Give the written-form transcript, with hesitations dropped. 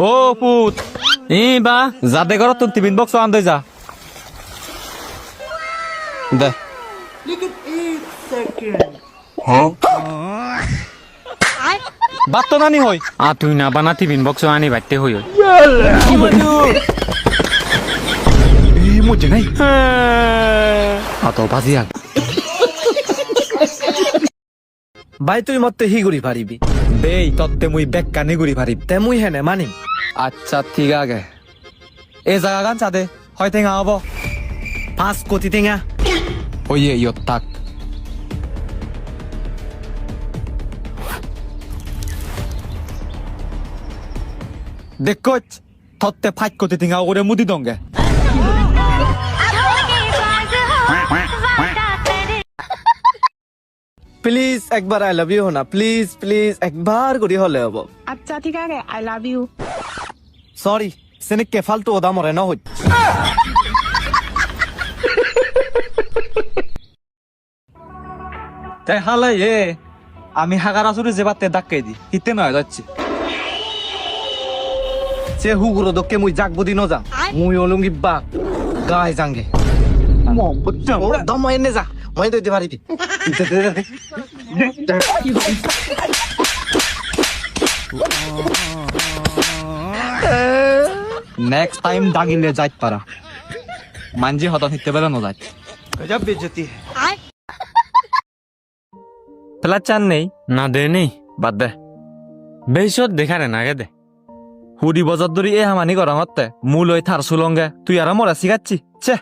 ও পুত ই বা যাতে ঘর তোর টিফিন বক্স আন দে যা দে বাত তো নানি হই তুই না বানা টিফিন বক্স আনি বাইতে হই মজা নাই তো বাজি আগ ভাই তুই মতে হি গুড়ি পারিবি দেই তত্তে মুই বেক কানি গুড়ি পারিব তে মুই হেনে মানিম আচ্ছা ঠিক আছে এ জায়গা গান চাঁদে হয় টেঙা হব 5 কোটি টেঙা ওই ইয়ত তাক দেখ তত্তে 5 কোটি টেঙা ওরে মুদি দঙ্গে প্লিজ একবার আই লাভ ইউ না প্লিজ প্লিজ একবার করি হলে হব আচ্ছা ঠিক আছে আই লাভ ইউ সরি সেনে কে ফালতু ওদা মরে না হই তাই হালাই এ আমি হাগারা চুরি যে বাতে ডাক্কাই দি হিতে নয় যাচ্ছি সে হুগুরো দকে মুই জাগবো দিন যা মুই অলুঙ্গি বা গায় জাঙ্গে দম এনে যা মই দিতে পারিবি নেক্সট টাইম দাগিলে যাইত পারা মানজি হঠাৎ হিতে বেলা নযায় গজব বেজতি ফেলা চান নেই না দে নেই বাদ দে বেশত দেখারে না গে দে হুডি বজার দরি এ হামানি করা হতে মূল ওই থার সুলঙ্গে তুই আর মরা শিখাচ্ছি ছে